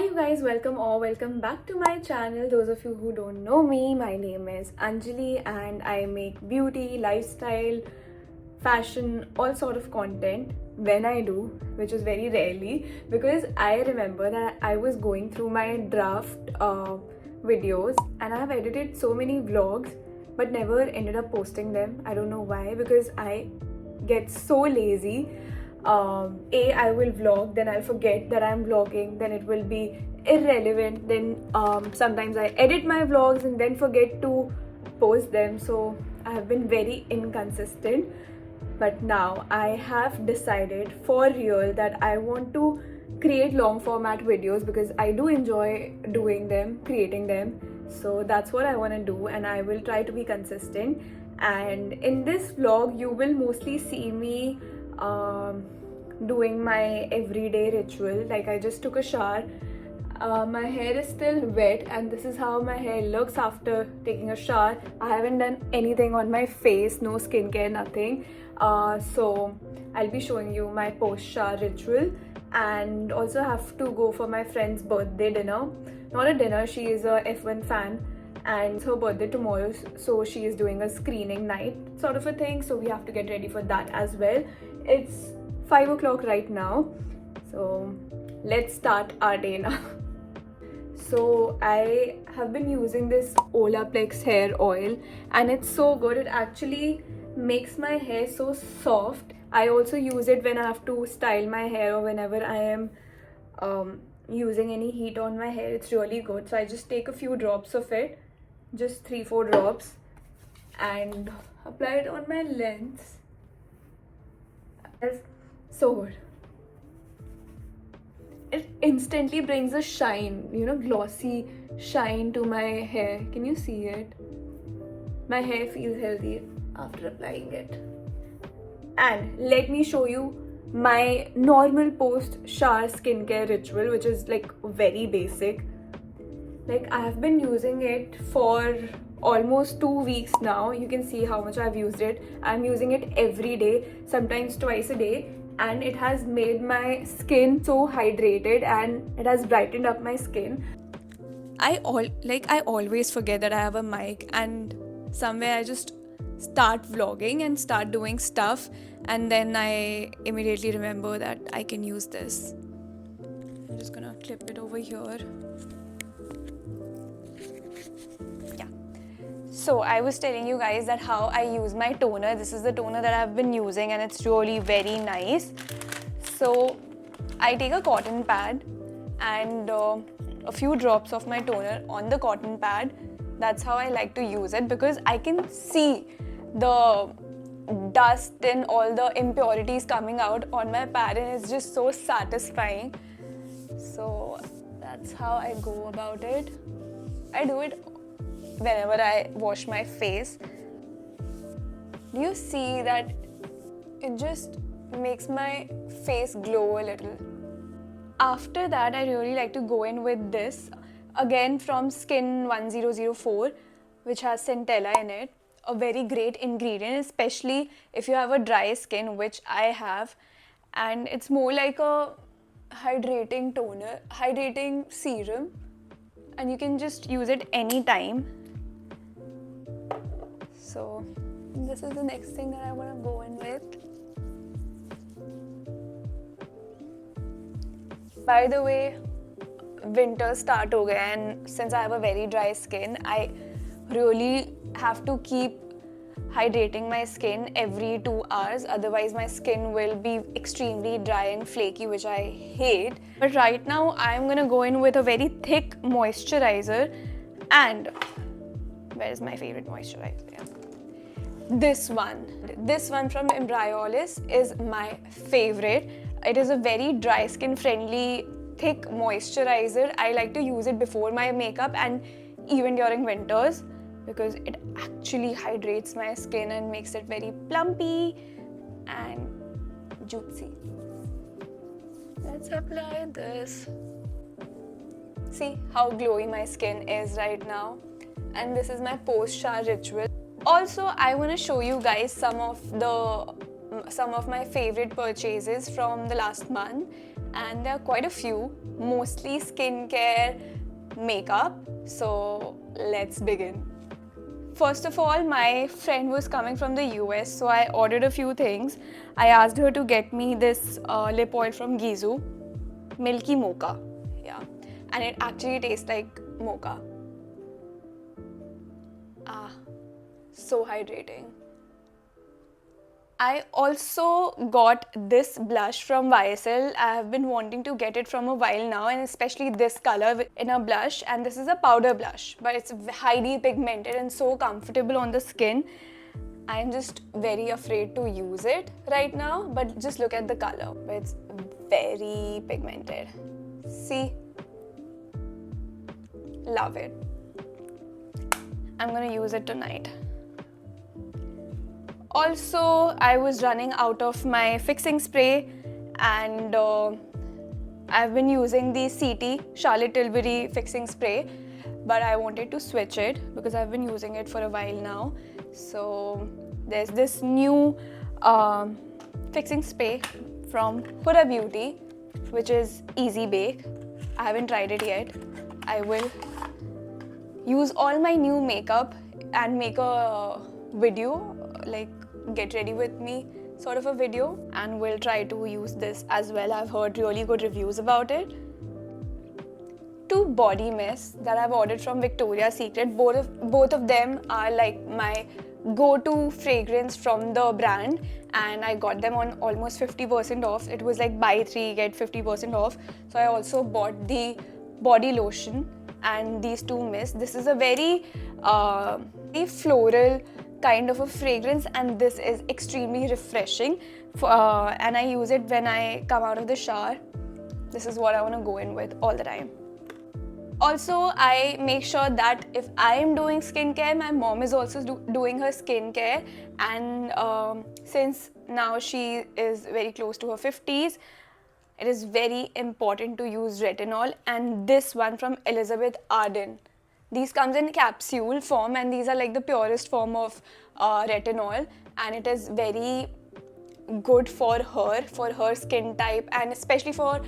Hi you guys, welcome or welcome back to my channel. Those of you who don't know me, my name is Anjali and I make beauty, lifestyle, fashion, all sort of content when I do, which is very rarely, because I remember that I was going through my draft videos and I have edited so many vlogs but never ended up posting them. I don't know why, because I get so lazy. I will vlog, then I'll forget that I'm vlogging, then it will be irrelevant, then sometimes I edit my vlogs and then forget to post them. So I have been very inconsistent, but now I have decided for real that I want to create long format videos because I do enjoy doing them, creating them. So that's what I want to do, and I will try to be consistent. And in this vlog you will mostly see me doing my everyday ritual. Like, I just took a shower. My hair is still wet and this is how my hair looks after taking a shower. I haven't done anything on my face, no skincare, nothing. So I'll be showing you my post shower ritual, and also have to go for my friend's birthday dinner. Not a dinner, she is a F1 fan and it's her birthday tomorrow, so she is doing a screening night sort of a thing, so we have to get ready for that as well. It's 5 o'clock right now, so let's start our day now. So I have been using this Olaplex hair oil and it's so good. It actually makes my hair so soft. I also use it when I have to style my hair or whenever I am using any heat on my hair. It's really good. So I just take a few drops of it, just 3-4 drops, and apply it on my lens. It's so good. It instantly brings a shine, glossy shine to my hair. Can you see it? My hair feels healthy after applying it. And let me show you my normal post shower skincare ritual, which is like very basic. Like, I have been using it for almost 2 weeks now. You can see how much I've used it. I'm using it every day, sometimes twice a day, and it has made my skin so hydrated and it has brightened up my skin. I always forget that I have a mic, and somewhere I just start vlogging and start doing stuff, and then I immediately remember that I can use this. I'm just gonna clip it over here. So I was telling you guys that how I use my toner. This is the toner that I've been using and it's really very nice. So I take a cotton pad and a few drops of my toner on the cotton pad. That's how I like to use it, because I can see the dust and all the impurities coming out on my pad, and it's just so satisfying. So that's how I go about it. I do it whenever I wash my face. Do you see that it just makes my face glow a little? After that, I really like to go in with this, again from Skin 1004, which has centella in it. A very great ingredient, especially if you have a dry skin, which I have. And it's more like a hydrating toner, hydrating serum, and you can just use it anytime. So this is the next thing that I want to go in with. By the way, winter start ho gaya, and since I have a very dry skin, I really have to keep hydrating my skin every 2 hours. Otherwise my skin will be extremely dry and flaky, which I hate. But right now I'm gonna go in with a very thick moisturizer. And where is my favorite moisturizer? Yeah. This one from Embryolisse is my favorite. It is a very dry skin friendly thick moisturizer. I like to use it before my makeup and even during winters, because it actually hydrates my skin and makes it very plumpy and juicy. Let's apply this. See how glowy my skin is right now. And this is my post shower ritual. Also, I want to show you guys some of my favorite purchases from the last month. and there are quite a few, mostly skincare, makeup. So let's begin. First of all, my friend was coming from the US, so I ordered a few things. I asked her to get me this lip oil from Gisou, Milky Mocha. Yeah, and it actually tastes like mocha. So hydrating. I also got this blush from YSL. I have been wanting to get it from a while now, and especially this color in a blush. And this is a powder blush, but it's highly pigmented and so comfortable on the skin. I'm just very afraid to use it right now, but just look at the color. It's very pigmented. See? Love it. I'm gonna use it tonight. Also, I was running out of my fixing spray, and I've been using the CT Charlotte Tilbury fixing spray, but I wanted to switch it because I've been using it for a while now. So there's this new fixing spray from Huda Beauty, which is Easy Bake. I haven't tried it yet. I will use all my new makeup and make a video, like get ready with me sort of a video, and we'll try to use this as well. I've heard really good reviews about it. Two body mists that I've ordered from Victoria's Secret. Both of them are like my go-to fragrance from the brand, and I got them on almost 50% off. It was like buy 3 get 50% off. So I also bought the body lotion and these two mists. This is a very floral kind of a fragrance, and this is extremely refreshing, and I use it when I come out of the shower. This is what I want to go in with all the time. Also, I make sure that if I am doing skincare, my mom is also doing her skincare, and since now she is very close to her 50s, it is very important to use retinol, and this one from Elizabeth Arden. These comes in capsule form, and these are like the purest form of retinol, and it is very good for her skin type, and especially for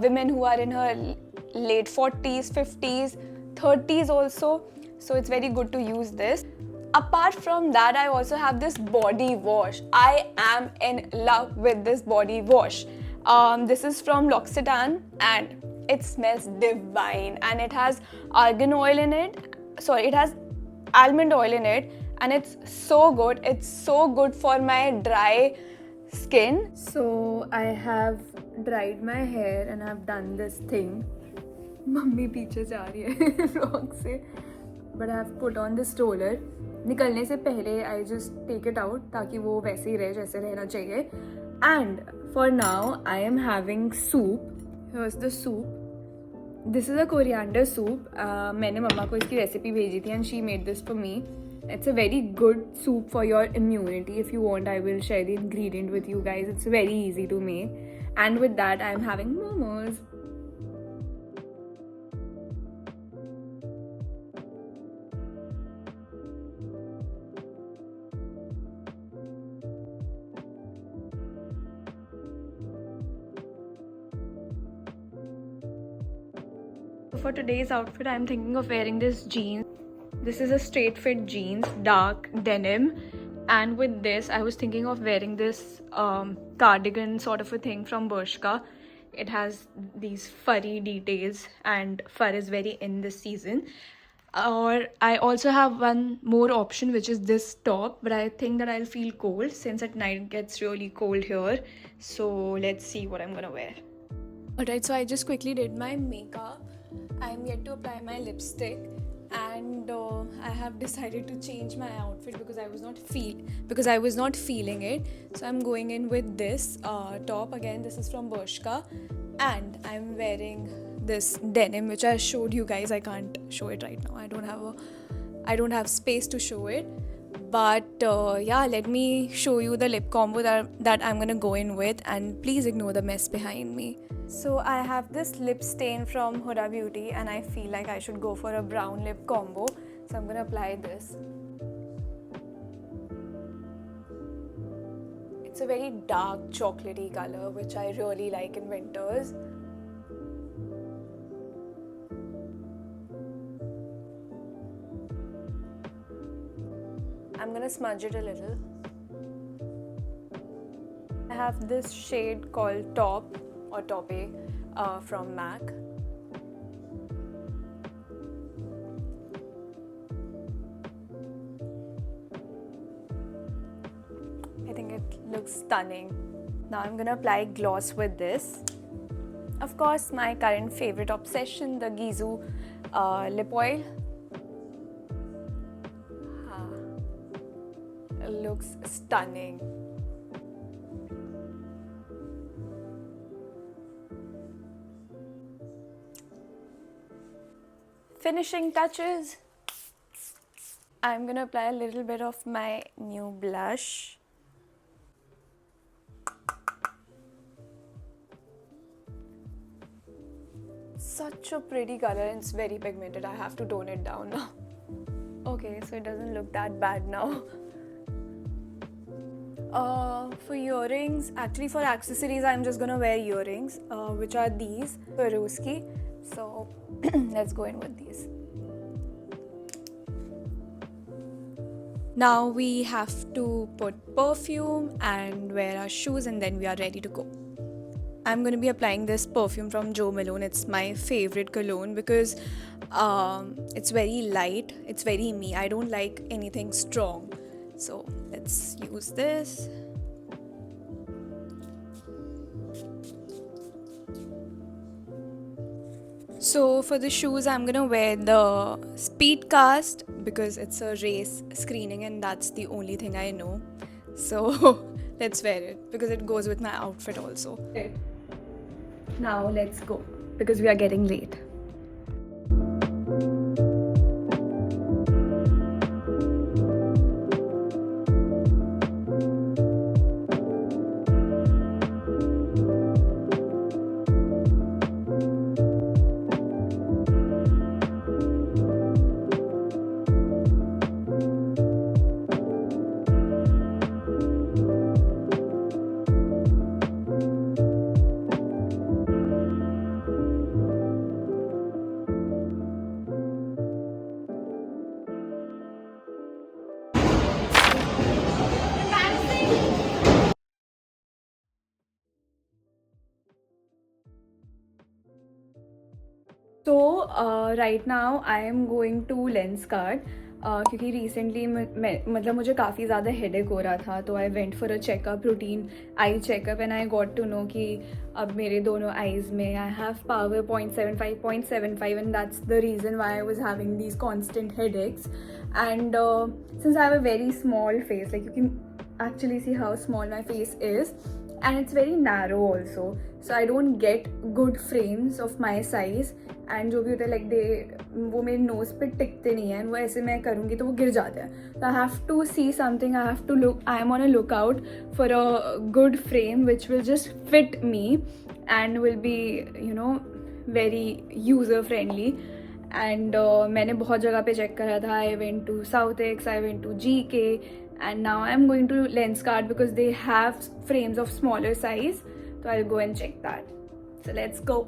women who are in her late 40s, 50s, 30s also. So it's very good to use this. Apart from that, I also have this body wash. I am in love with this body wash. This is from L'Occitane, and it smells divine, and it has argan oil in it. Sorry, it has almond oil in it, and it's so good. It's so good for my dry skin. So I have dried my hair and I've done this thing. Mummy पीछे जा रही है vlog से. But I have put on this roller. निकलने से पहले I just take it out ताकि वो वैसे ही रहे जैसे रहना चाहिए. And for now I am having soup. Here's the soup. This is a coriander soup. मैंने मम्मा को इसकी रेसिपी भेजी थी and she made this for me. It's a very good soup for your immunity. If you want, I will share the ingredient with you guys. It's very easy to make. And with that, I am having momos. For today's outfit, I'm thinking of wearing this jeans. This is a straight fit jeans, dark denim, and with this I was thinking of wearing this cardigan sort of a thing from Bershka. It has these furry details, and fur is very in this season. Or I also have one more option, which is this top, but I think that I'll feel cold since at night it gets really cold here. So let's see what I'm gonna wear. Alright, so I just quickly did my makeup. I'm yet to apply my lipstick, and I have decided to change my outfit because I was not feeling it. So I'm going in with this top. Again, this is from Bershka, and I'm wearing this denim which I showed you guys. I can't show it right now. I don't have space to show it. But yeah, let me show you the lip combo that I'm gonna go in with, and please ignore the mess behind me. So I have this lip stain from Huda Beauty, and I feel like I should go for a brown lip combo. So I'm gonna apply this. It's a very dark chocolatey color which I really like in winters. I'm gonna smudge it a little. I have this shade called Top or Tope from MAC. I think it looks stunning. Now I'm gonna apply gloss with this. Of course, my current favorite obsession, the Gisou lip oil. It looks stunning. Finishing touches. I'm gonna apply a little bit of my new blush. Such a pretty color and it's very pigmented. I have to tone it down now. Okay, so it doesn't look that bad now. For earrings, actually for accessories, I'm just gonna wear earrings, which are these, Swarovski. So let's go in with these. Now we have to put perfume and wear our shoes and then we are ready to go. I'm going to be applying this perfume from Jo Malone. It's my favorite cologne because it's very light, it's very me. I don't like anything strong. So let's use this. So for the shoes, I'm gonna wear the Speedcast because it's a race screening and that's the only thing I know. So let's wear it because it goes with my outfit also. Now let's go because we are getting late. So right now I am going to Lenskart क्योंकि recently मतलब मुझे काफ़ी ज़्यादा headache हो रहा था तो I went for a checkup, routine eye checkup and I got to know कि अब मेरे दोनों eyes में I have power 0.75 and that's the reason why I was having these constant headaches. And since I have a very small face, like you can actually see how small my face is, and it's very narrow also, so I don't get good frames of my size. And जो भी होता है like they वो मेरे nose पे टिकते नहीं हैं, वो ऐसे मैं करूँगी तो वो गिर जाते हैं. तो I have to see something, I have to look, I am on a look out for a good frame which will just fit me and will be you know very user friendly. एंड मैंने बहुत जगह पे check करा था. I went to South Ex, I went to GK, and now I'm going to Lenskart because they have frames of smaller size, so I'll go and check that. So let's go.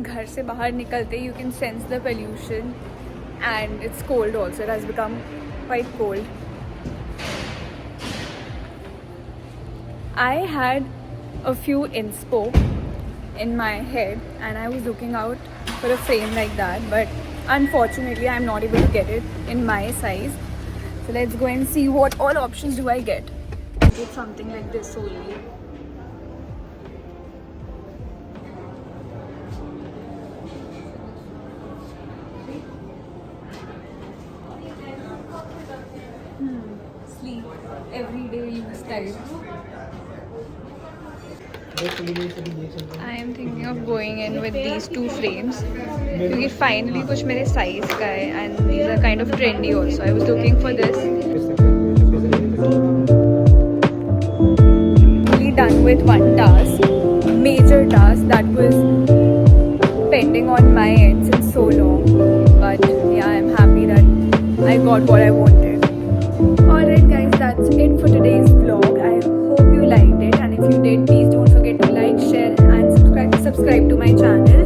घर से बाहर निकलते you can sense the pollution and it's cold also. It has become quite cold. I had a few inspo in my head and I was looking out for a frame like that, but unfortunately I'm not able to get it in my size. So let's go and see what all options do I get. I get something like this only. Sleep everyday use type. I am thinking of going in with these two frames क्योंकि finally कुछ मेरे size का है and these are kind of trendy also. I was looking for this. Only done with one task, major task that was pending on my end since so long. But yeah, I'm happy that I got what I wanted. Alright guys, that's it for today's vlog. I you did. Please don't forget to like, share and subscribe to my channel.